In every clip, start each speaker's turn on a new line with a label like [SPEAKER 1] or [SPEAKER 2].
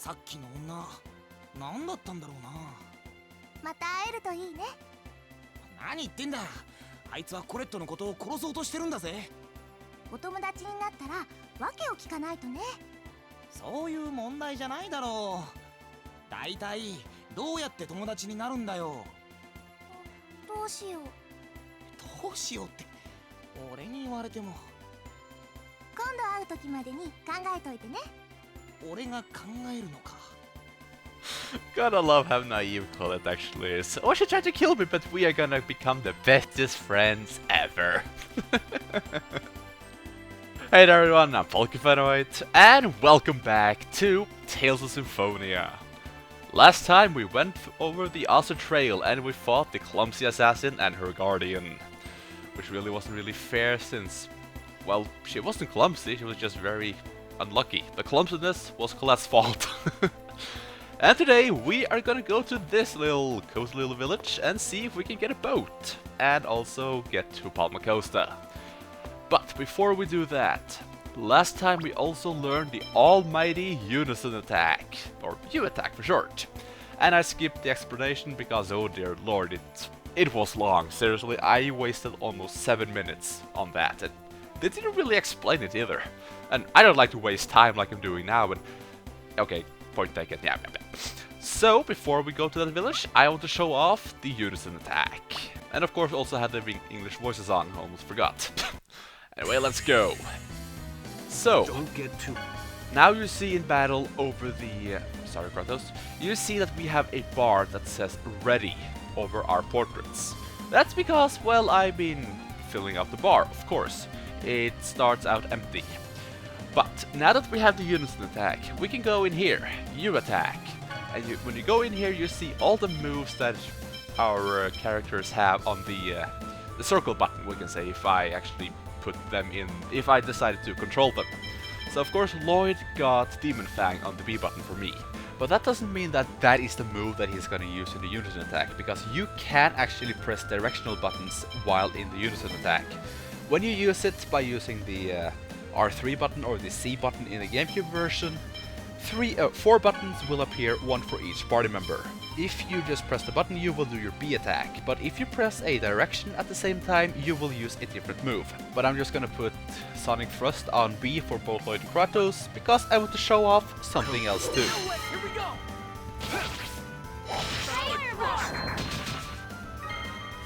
[SPEAKER 1] さっきの女、何だったんだろうな。
[SPEAKER 2] また会えるといいね。
[SPEAKER 1] 何言ってんだ。あいつはコレットのことを殺そうとしてるんだぜ。
[SPEAKER 2] お友達になったら訳を聞かないとね。
[SPEAKER 1] そういう問題じゃないだろう。だいたいどうやって友達になるんだよ。
[SPEAKER 2] どうしよう。
[SPEAKER 1] どうしようって俺に言われても。
[SPEAKER 2] 今度会う時までに考えといてね。
[SPEAKER 1] 俺が考えるのか。
[SPEAKER 3] Gotta love how naive Colette actually is. Oh, she tried to kill me, but we are gonna become the bestest friends ever. Hey there everyone, I'm LIoyd, and welcome back to Tales of Symphonia. Last time we went over the Asa Trail and we fought the clumsy assassin and her guardian. Which really wasn't really fair since, well, she wasn't clumsy, she was just very unlucky. The clumsiness was Colette's fault. And today we are gonna go to this little cozy little village and see if we can get a boat. And also get to Palmacosta. But before we do that, last time we also learned the almighty unison attack. Or U attack for short. And I skipped the explanation because, oh dear lord, it was long. Seriously, I wasted almost 7 minutes on that. And they didn't really explain it either. And I don't like to waste time like I'm doing now, but okay. Point taken, yeah. So, before we go to that village, I want to show off the unison attack. And of course also had the English voices on, almost forgot. Anyway, let's go. So,
[SPEAKER 1] Don't get too...
[SPEAKER 3] now you see in battle over the... sorry Kratos. You see that we have a bar that says ready over our portraits. That's because, well, I've been filling up the bar, of course. It starts out empty. But now that we have the unison attack, we can go in here, U attack. And when you go in here, you see all the moves that our characters have on the circle button, we can say, if I actually put them in, if I decided to control them. So of course LIoyd got Demon Fang on the B button for me. But that doesn't mean that that is the move that he's gonna use in the unison attack, because you can actually press directional buttons while in the unison attack. When you use it by using the R3 button or the C button in the GameCube version, 4 buttons will appear, 1 for each party member. If you just press the button, you will do your B attack, but if you press a direction at the same time, you will use a different move. But I'm just gonna put Sonic Thrust on B for both LIoyd and Kratos, because I want to show off something else too.
[SPEAKER 1] Here we go!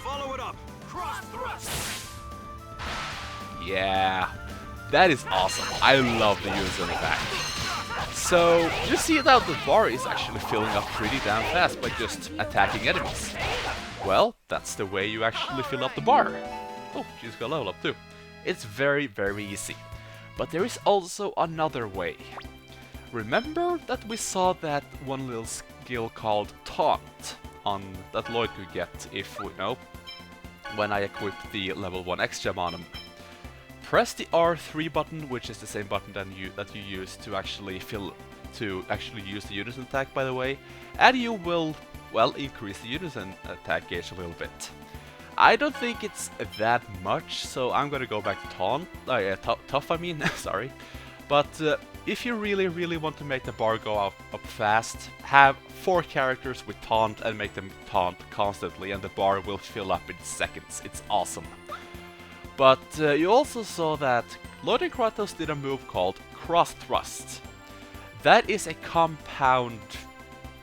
[SPEAKER 1] Follow it up! Cross thrust!
[SPEAKER 3] Yeah, that is awesome. I love the unison attack. So, you see that the bar is actually filling up pretty damn fast by just attacking enemies. Well, that's the way you actually fill up the bar. Oh, she's got level up too. It's very, very easy. But there is also another way. Remember that we saw that one little skill called Taunt that LIoyd could get if we know when I equipped the level 1 X gem on him. Press the R3 button, which is the same button that you use to actually use the unison attack, by the way, and you will, well, increase the unison attack gauge a little bit. I don't think it's that much, so I'm gonna go back to taunt, tough I mean, sorry. But if you really want to make the bar go up fast, have 4 characters with taunt and make them taunt constantly, and the bar will fill up in seconds. It's awesome. But you also saw that LIoyd and Kratos did a move called Cross Thrust. That is a compound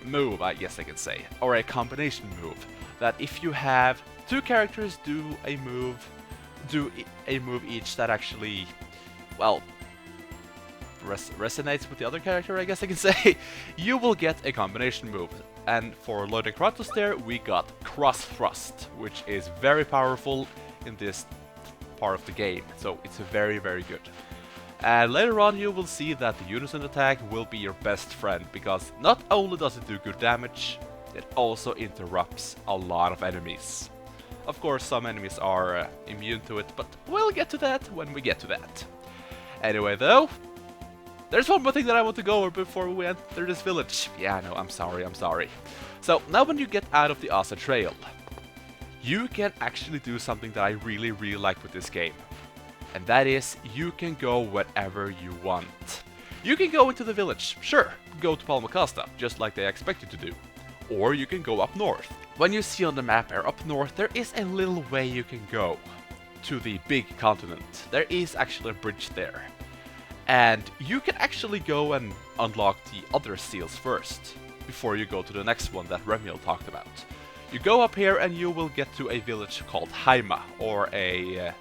[SPEAKER 3] move, I guess I can say, or a combination move. That if you have 2 characters do a move each that actually, well, resonates with the other character, I guess I can say, you will get a combination move. And for LIoyd and Kratos there, we got Cross Thrust, which is very powerful in this part of the game, so it's very, very good. And later on you will see that the unison attack will be your best friend, because not only does it do good damage, it also interrupts a lot of enemies. Of course, some enemies are immune to it, but we'll get to that when we get to that. Anyway though, there's one more thing that I want to go over before we enter this village. Yeah, no, I'm sorry. So, now when you get out of the Asa Trail, you can actually do something that I really like with this game. And that is, you can go wherever you want. You can go into the village, sure, go to Palmacosta, just like they expect you to do. Or you can go up north. When you see on the map here, up north, there is a little way you can go to the big continent. There is actually a bridge there. And you can actually go and unlock the other seals first, before you go to the next one that Remiel talked about. You go up here and you will get to a village called Haima, or a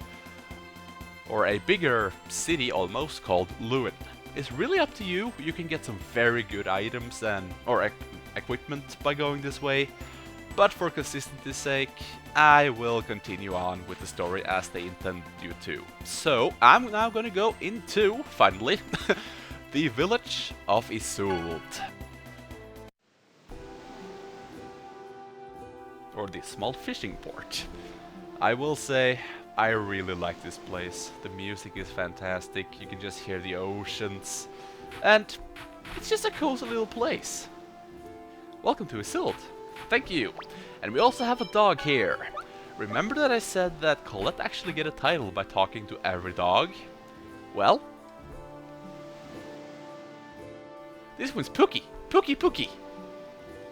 [SPEAKER 3] bigger city almost called LIoyd. It's really up to you. You can get some very good items or equipment by going this way, but for consistency's sake, I will continue on with the story as they intend you to. So I'm now gonna go into, finally, the village of Izoold. Or the small fishing port. I will say, I really like this place. The music is fantastic, you can just hear the oceans, and it's just a cozy little place. Welcome to Izoold. Thank you. And we also have a dog here. Remember that I said that Colette actually get a title by talking to every dog? Well, this one's Pookie. Pookie Pookie.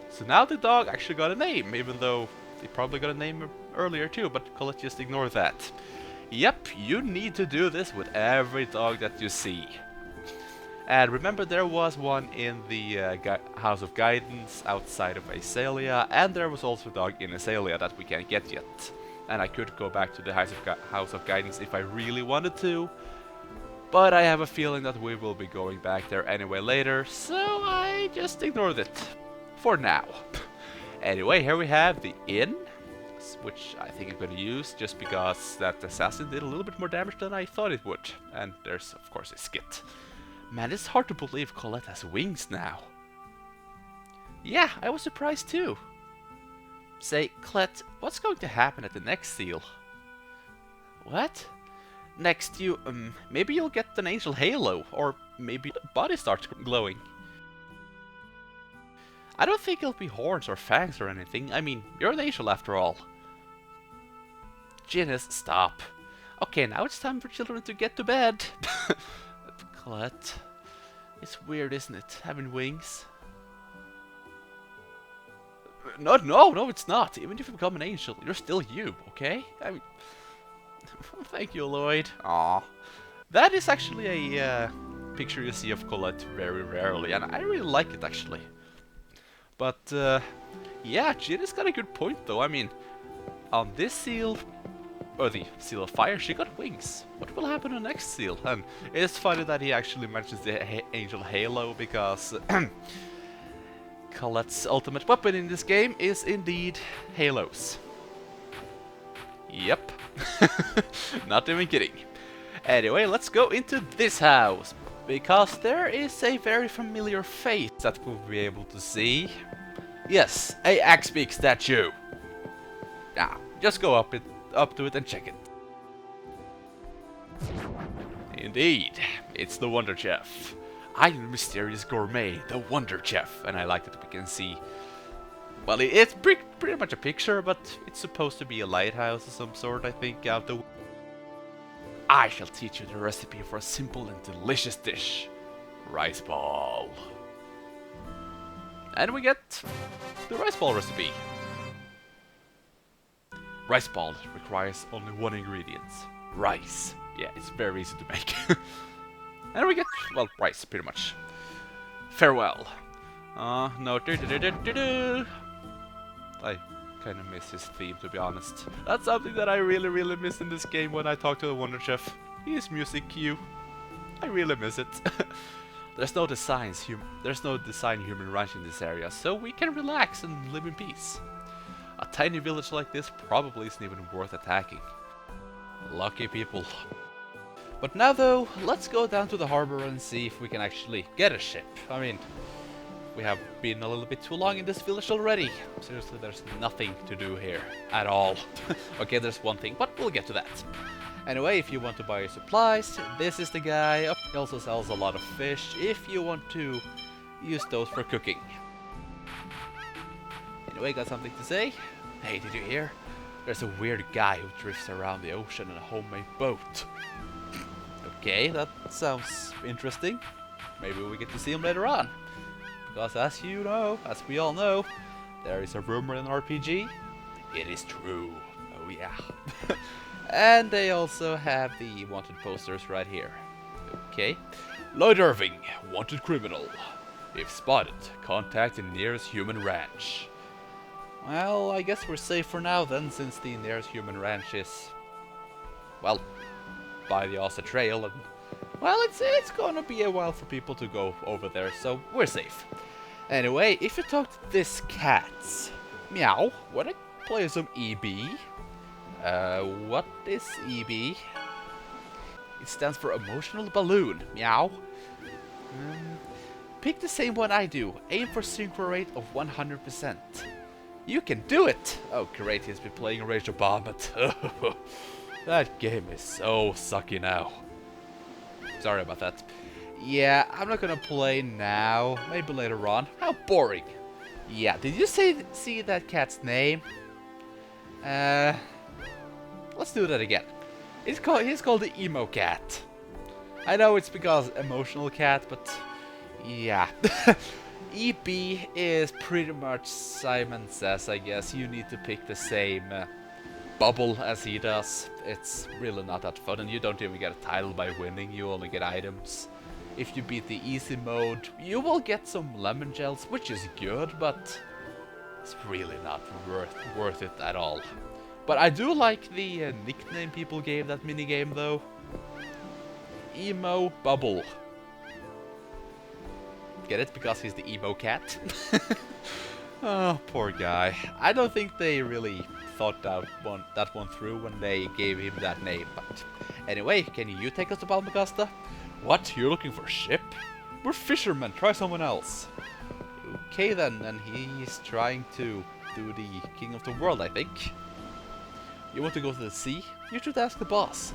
[SPEAKER 3] So now the dog actually got a name, even though they probably got a name earlier too, but Colette just ignored that. Yep, you need to do this with every dog that you see. And remember, there was one in the House of Guidance outside of Iselia, and there was also a dog in Iselia that we can't get yet. And I could go back to the House of Guidance if I really wanted to, but I have a feeling that we will be going back there anyway later, so I just ignored it. For now. Anyway, here we have the inn, which I think I'm going to use just because that assassin did a little bit more damage than I thought it would. And there's, of course, a skit. Man, it's hard to believe Colette has wings now. Yeah, I was surprised too. Say, Colette, what's going to happen at the next seal? What? Next maybe you'll get an angel halo, or maybe the body starts glowing. I don't think it'll be horns or fangs or anything. I mean, you're an angel after all. Genis, stop. Okay, now it's time for children to get to bed. Colette, it's weird, isn't it? Having wings. No, it's not. Even if you become an angel, you're still you, okay? I mean, thank you, LIoyd. Aww. That is actually a picture you see of Colette very rarely, and I really like it actually. But, yeah, Genis got a good point though. I mean, on this seal, or the Seal of Fire, she got wings. What will happen on the next seal? And it's funny that he actually mentions the Angel Halo, because Colette's ultimate weapon in this game is indeed halos. Yep. Not even kidding. Anyway, let's go into this house, because there is a very familiar face that we'll be able to see. Yes, a axe-beak statue. Now, just go up to it and check it. Indeed, it's the Wonder Chef. I am the mysterious gourmet, the Wonder Chef, and I like that we can see. Well, it's pretty much a picture, but it's supposed to be a lighthouse of some sort, I think, out the. I shall teach you the recipe for a simple and delicious dish. Rice ball. And we get the rice ball recipe. Rice ball requires only one ingredient. Rice. Yeah, it's very easy to make. And we get, well, rice, pretty much. Farewell. No. I kind of miss his theme, to be honest. That's something that I really miss in this game when I talk to the Wonder Chef. His music cue. I really miss it. There's no design human ranch in this area, so we can relax and live in peace. A tiny village like this probably isn't even worth attacking. Lucky people. But now though, let's go down to the harbor and see if we can actually get a ship. I mean, we have been a little bit too long in this village already. Seriously, there's nothing to do here at all. Okay, there's one thing, but we'll get to that. Anyway, if you want to buy your supplies, this is the guy. He also sells a lot of fish if you want to use those for cooking. Anyway, got something to say? Hey, did you hear? There's a weird guy who drifts around the ocean in a homemade boat. Okay, that sounds interesting. maybe we get to see him later on. Because as you know, as we all know, there is a rumor in RPG. It is true. Oh yeah. And they also have the wanted posters right here. Okay. LIoyd Irving, wanted criminal. If spotted, contact the nearest human ranch. Well, I guess we're safe for now then, since the nearest human ranch is, well, by the Asa Trail, and well, it's gonna be a while for people to go over there, so we're safe. Anyway, if you talk to this cat, meow, wanna play some EB? What is EB? It stands for emotional balloon, meow. Pick the same one I do, aim for synchro rate of 100%. You can do it! Oh great, he's been playing Rage of Bahamut. That game is so sucky now. Sorry about that. Yeah, I'm not gonna play now. Maybe later on. How boring. Yeah, did you see that cat's name? Let's do that again. He's called the Emo Cat. I know it's because emotional cat, but yeah. EB is pretty much Simon Says, I guess. You need to pick the same bubble as he does. It's really not that fun, and you don't even get a title by winning. You only get items. If you beat the easy mode, you will get some lemon gels, which is good, but it's really not worth it at all. But I do like the nickname people gave that minigame, though. Emo Bubble. Get it? Because he's the emo cat. Oh, poor guy. I don't think they really thought that one through when they gave him that name. But anyway, can you take us to Palmacosta? What? You're looking for a ship? We're fishermen. Try someone else. Okay then, and he's trying to do the King of the World, I think. You want to go to the sea? You should ask the boss.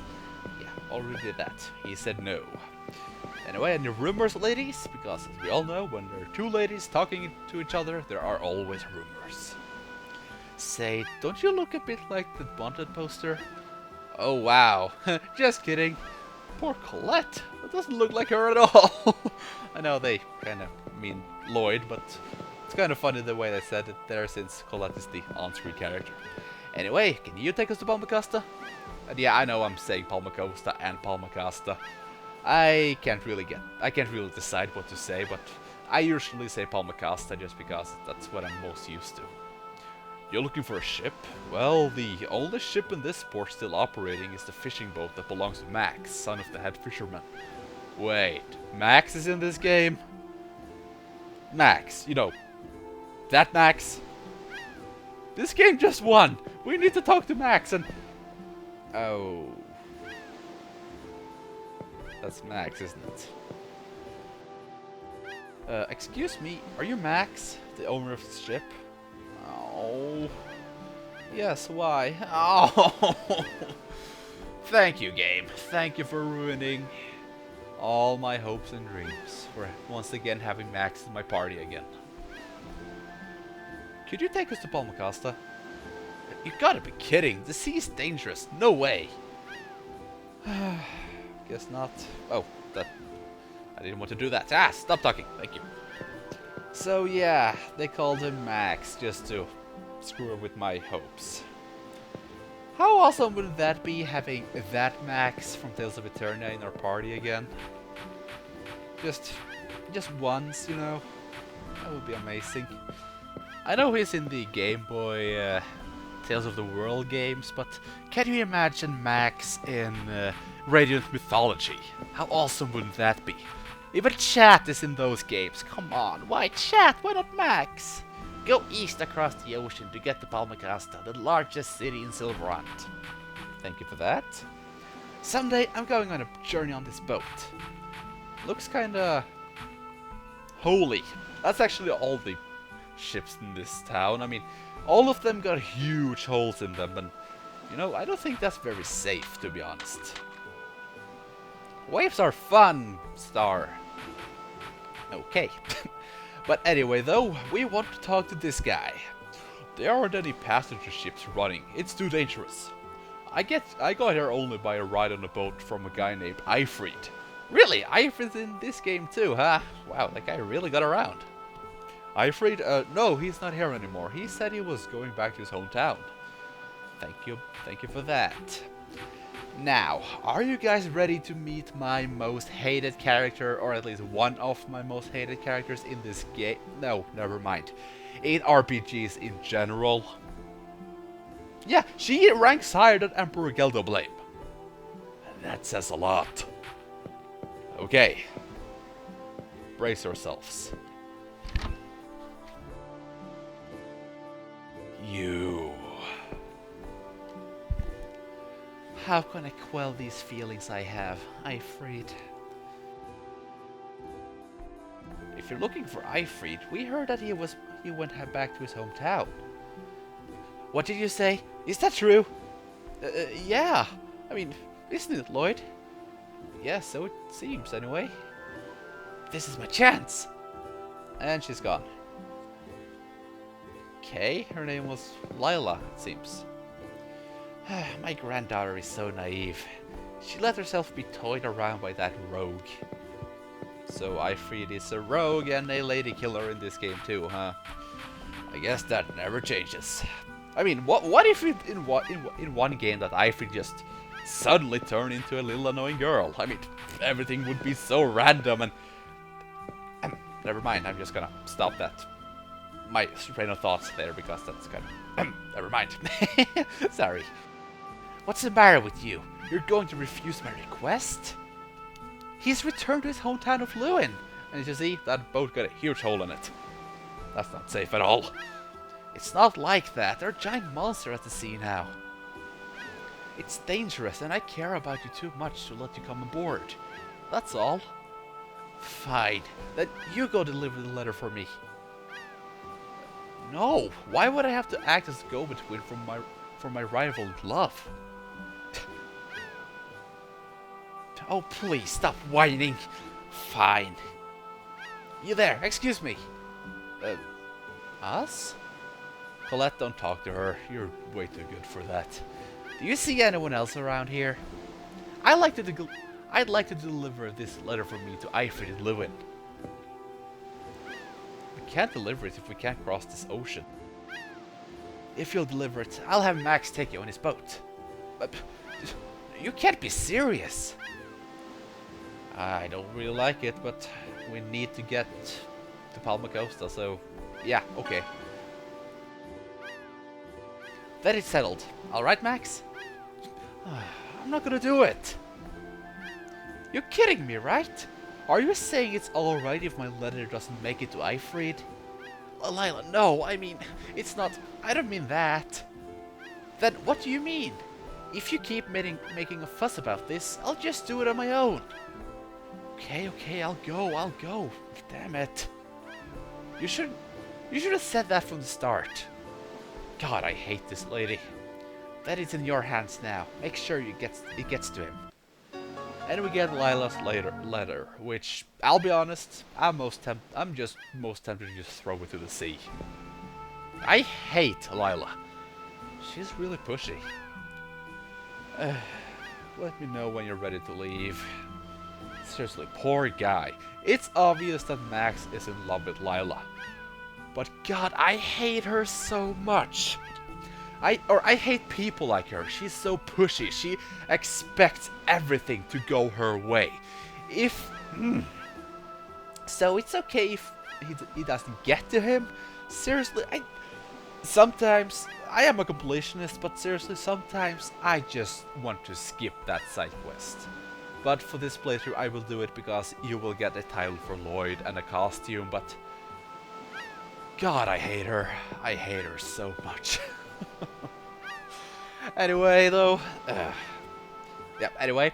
[SPEAKER 3] Yeah, already did that. He said no. Anyway, any rumors, ladies? Because as we all know, when there are two ladies talking to each other, there are always rumors. Say, don't you look a bit like the wanted poster? Oh wow, just kidding. Poor Colette, that doesn't look like her at all. I know they kind of mean LIoyd, but it's kind of funny the way they said it there, since Colette is the on-screen character. Anyway, can you take us to Palmacosta? And yeah, I know I'm saying Palmacosta and Palmacosta. I can't really decide what to say, but I usually say Palmacosta just because that's what I'm most used to. You're looking for a ship? Well, the oldest ship in this port still operating is the fishing boat that belongs to Max, son of the head fisherman. Wait, Max is in this game? Max, you know, that Max? This game just won! We need to talk to Max and... Oh... That's Max, isn't it? Excuse me, are you Max, the owner of the ship? Oh... Yes, why? Oh! Thank you, game. Thank you for ruining all my hopes and dreams. For once again having Max in my party again. Could you take us to Palmacosta? You gotta be kidding. The sea is dangerous. No way. Guess not. Oh, that... I didn't want to do that. Ah, stop talking. Thank you. So yeah, they called him Max just to screw with my hopes. How awesome would that be, having that Max from Tales of Eternia in our party again? Just once, you know? That would be amazing. I know he's in the Game Boy Tales of the World games, but can you imagine Max in Radiant Mythology? How awesome wouldn't that be? Even Chat is in those games. Come on, why Chat? Why not Max? Go east across the ocean to get to Palmacosta, the largest city in Silverant. Thank you for that. Someday I'm going on a journey on this boat. Looks kinda holy. That's actually all the ships in this town. I mean, all of them got huge holes in them, and you know, I don't think that's very safe, to be honest. Waves are fun, Star. Okay. But anyway, though, we want to talk to this guy. There aren't any passenger ships running. It's too dangerous. I got here only by a ride on a boat from a guy named Ifrid. Really? Ifrid's in this game too, huh? Wow, that guy really got around. Ifrid? No, he's not here anymore. He said he was going back to his hometown. Thank you for that. Now, are you guys ready to meet my most hated character, or at least one of my most hated characters in this game? No, never mind. In RPGs in general. Yeah, she ranks higher than Emperor Geldoblame. And that says a lot. Okay. Brace yourselves. You. How can I quell these feelings I have, Ifrid? If you're looking for Ifrid, we heard that he went back to his hometown. What did you say? Is that true? Yeah. I mean, isn't it, LIoyd? Yeah, so it seems, anyway. This is my chance! And she's gone. Okay, her name was Lila, it seems. My granddaughter is so naive. She let herself be toyed around by that rogue. So Ifrid is a rogue and a lady killer in this game too, huh? I guess that never changes. I mean, what if in one game that Ifrid just suddenly turned into a little annoying girl? I mean, everything would be so random and never mind, I'm just gonna stop that. My train of thoughts there because that's kind of never mind. Sorry. What's the matter with you? You're going to refuse my request? He's returned to his hometown of Lewin. And as you see, that boat got a huge hole in it. That's not safe at all. It's not like that. There are giant monsters at the sea now. It's dangerous and I care about you too much to let you come aboard. That's all. Fine. Then you go deliver the letter for me. No. Why would I have to act as go-between for my rival love? Oh, please, stop whining. Fine. You there, excuse me. Us? Colette, don't talk to her. You're way too good for that. Do you see anyone else around here? I'd like to deliver this letter from me to Ifrid in Lewin. We can't deliver it if we can't cross this ocean. If you'll deliver it, I'll have Max take you on his boat. You can't be serious. I don't really like it, but we need to get to Palmacosta, so yeah, okay. Then it's settled. Alright, Max? I'm not gonna do it. You're kidding me, right? Are you saying it's alright if my letter doesn't make it to Ifrid? Lila, no, I mean, it's not... I don't mean that. Then what do you mean? If you keep making a fuss about this, I'll just do it on my own. Okay, I'll go. Damn it. You should have said that from the start. God, I hate this lady. That is in your hands now. Make sure it gets to him. And we get Lila's letter, which, I'll be honest, I'm just most tempted to just throw it to the sea. I hate Lila. She's really pushy. Let me know when you're ready to leave. Seriously, poor guy. It's obvious that Max is in love with Lila. But God, I hate her so much. I hate people like her. She's so pushy. She expects everything to go her way. So it's okay if he doesn't get to him. Seriously, sometimes I am a completionist, but seriously, sometimes I just want to skip that side quest. But for this playthrough, I will do it because you will get a title for LIoyd and a costume, but... God, I hate her. I hate her so much. Anyway, though... anyway,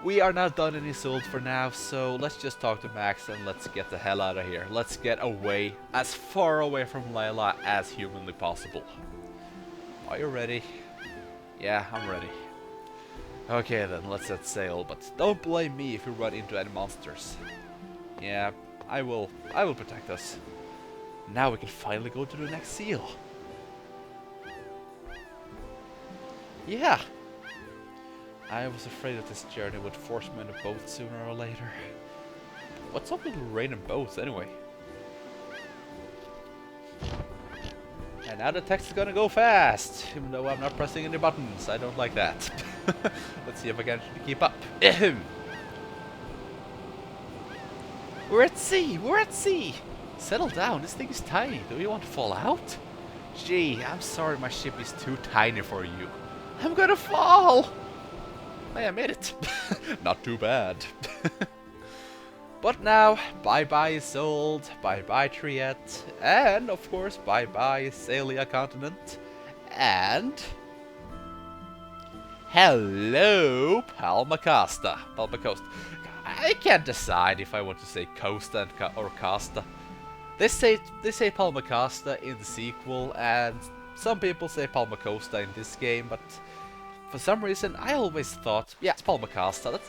[SPEAKER 3] we are now done in Izoold for now, so let's just talk to Max and let's get the hell out of here. Let's get away, as far away from Lila as humanly possible. Are you ready? Yeah, I'm ready. Okay then, let's set sail, but don't blame me if you run into any monsters. Yeah, I will protect us. Now we can finally go to the next seal. Yeah. I was afraid that this journey would force me on a boat sooner or later. What's up with Raine and boats anyway? And now the text is gonna go fast, even though I'm not pressing any buttons. I don't like that. Let's see if I can actually keep up. We're at sea! We're at sea! Settle down, this thing is tiny. Do you want to fall out? Gee, I'm sorry my ship is too tiny for you. I'm gonna fall! I admit it. Not too bad. But now, bye-bye Izoold, bye-bye Triette, and of course bye-bye Iselia continent, and... hello Palmacosta. Palmacosta. I can't decide if I want to say Costa or Costa. They say Palmacosta in the sequel, and some people say Palmacosta in this game, but for some reason I always thought, yeah, it's Palmacosta.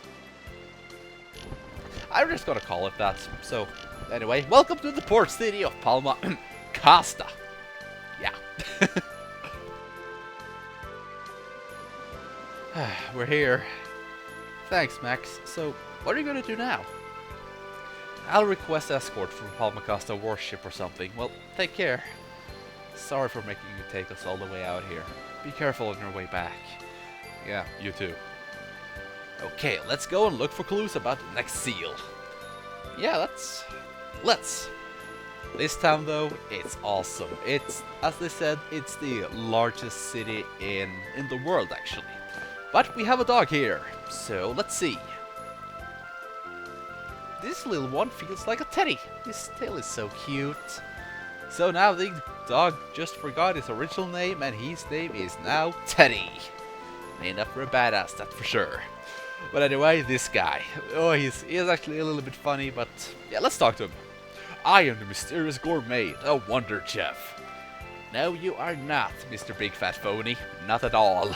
[SPEAKER 3] I'm just gonna call it that. So, anyway, welcome to the port city of Palmacosta. Yeah. We're here. Thanks, Max. So, what are you gonna do now? I'll request escort from Palmacosta warship or something. Well, take care. Sorry for making you take us all the way out here. Be careful on your way back. Yeah, you too. Okay, let's go and look for clues about the next seal. Yeah, let's. This town though, it's awesome. It's, as they said, it's the largest city in the world actually. But we have a dog here, so let's see. This little one feels like a teddy. His tail is so cute. So now the dog just forgot his original name, and his name is now Teddy. Named after a badass, that's for sure. But anyway, this guy. Oh, he is actually a little bit funny, but yeah, let's talk to him. I am the mysterious gourmet, a wonder chef. No, you are not, Mr. Big Fat Phony. Not at all.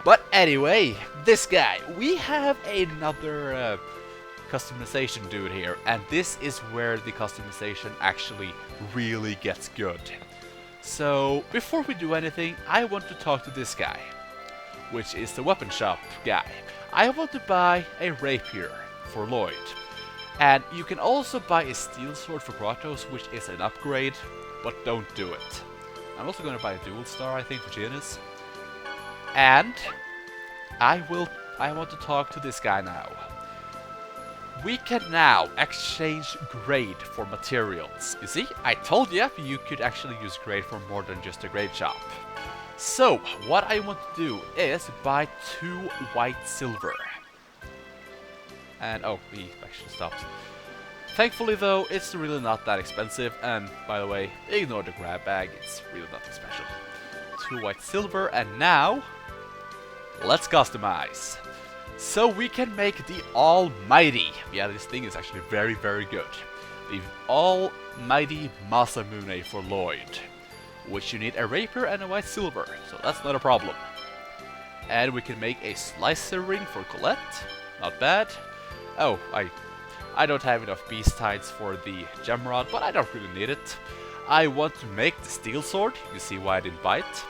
[SPEAKER 3] But anyway, this guy. We have another customization dude here, and this is where the customization actually really gets good. So, before we do anything, I want to talk to this guy, which is the weapon shop guy. I want to buy a rapier for LIoyd. And you can also buy a steel sword for Kratos, which is an upgrade, but don't do it. I'm also going to buy a dual star, I think, for Genis. And I want to talk to this guy now. We can now exchange grade for materials. You see, I told you you could actually use grade for more than just a grade shop. So, what I want to do is buy 2 white silver. And, oh, he actually stops. Thankfully though, it's really not that expensive, and by the way, ignore the grab bag, it's really nothing special. 2 white silver, and now, let's customize. So we can make the Almighty, yeah, this thing is actually very, very good. The Almighty Masamune for LIoyd, which you need a rapier and a white silver, so that's not a problem. And we can make a slicer ring for Colette, not bad. Oh, I don't have enough beast hides for the gem rod, but I don't really need it. I want to make the steel sword, you see why I didn't buy it.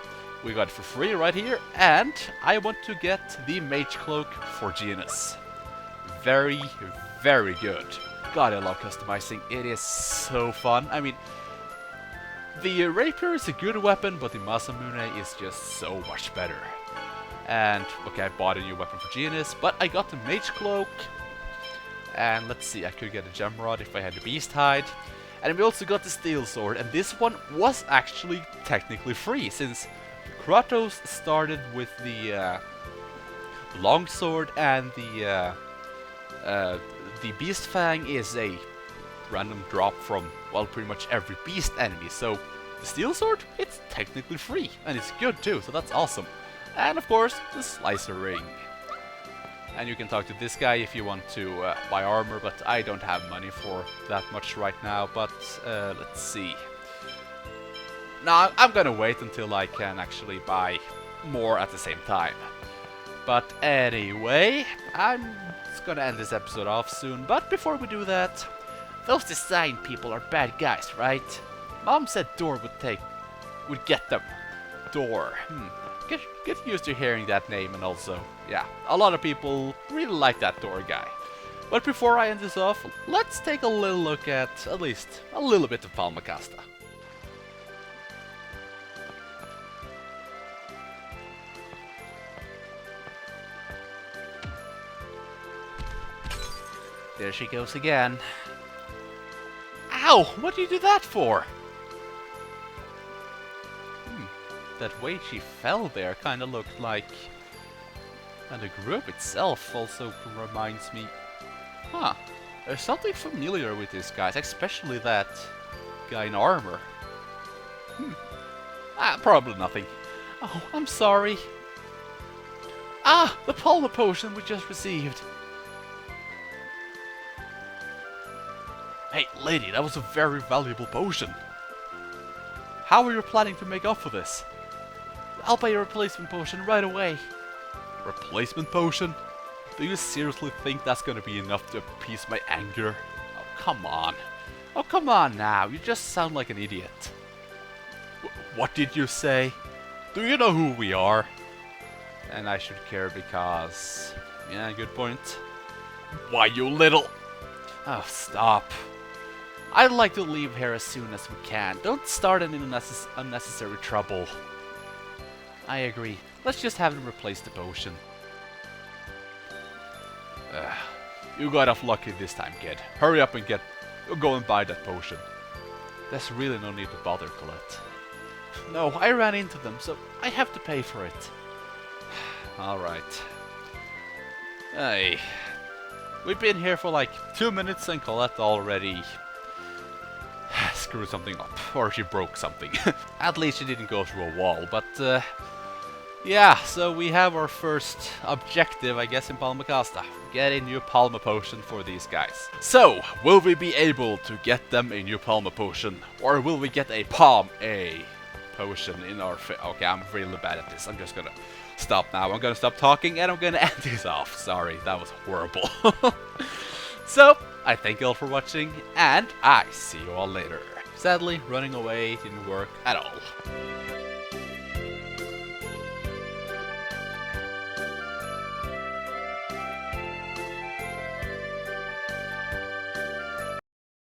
[SPEAKER 3] We got it for free right here, and I want to get the Mage Cloak for Genis. Very, very good. God, I love customizing, it is so fun. I mean, the rapier is a good weapon, but the Masamune is just so much better. And, okay, I bought a new weapon for Genis, but I got the Mage Cloak. And let's see, I could get a gem rod if I had the beast hide. And we also got the steel sword, and this one was actually technically free, since Kratos started with the long sword, and the beast fang is a random drop from, well, pretty much every beast enemy. So the steel sword, it's technically free, and it's good too, so that's awesome. And of course, the slicer ring. And you can talk to this guy if you want to buy armor, but I don't have money for that much right now. But let's see. Now I'm gonna wait until I can actually buy more at the same time. But anyway, I'm just gonna end this episode off soon. But before we do that, those design people are bad guys, right? Mom said Door would get them. Door. get used to hearing that name, and also, yeah, a lot of people really like that door guy. But before I end this off, let's take a little look at least a little bit of Palmacosta. There she goes again. Ow! What do you do that for? That way she fell there kind of looked like... And the group itself also reminds me... Huh. There's something familiar with these guys, especially that guy in armor. Probably nothing. Oh, I'm sorry. Ah! The Palma potion we just received. Hey, lady, that was a very valuable potion. How are you planning to make up for this? I'll buy a replacement potion right away. Replacement potion? Do you seriously think that's gonna be enough to appease my anger? Oh, come on. Oh, come on now. You just sound like an idiot. What did you say? Do you know who we are? And I should care because... Yeah, good point. Why, you little... Oh, stop. I'd like to leave here as soon as we can. Don't start any unnecessary trouble. I agree. Let's just have him replace the potion. You got off lucky this time, kid. Hurry up and go and buy that potion. There's really no need to bother, Colette. No, I ran into them, so I have to pay for it. Alright. Hey. We've been here for like 2 minutes and Colette already screwed something up. Or she broke something. At least she didn't go through a wall, but yeah, so we have our first objective, I guess, in Palmacosta. Get a new Palma potion for these guys. So, will we be able to get them a new Palma potion? Or will we get a potion in our Okay, I'm really bad at this. I'm just gonna stop now. I'm gonna stop talking and I'm gonna end this off. Sorry, that was horrible. So, I thank you all for watching, and I see you all later. Sadly, running away didn't work at all.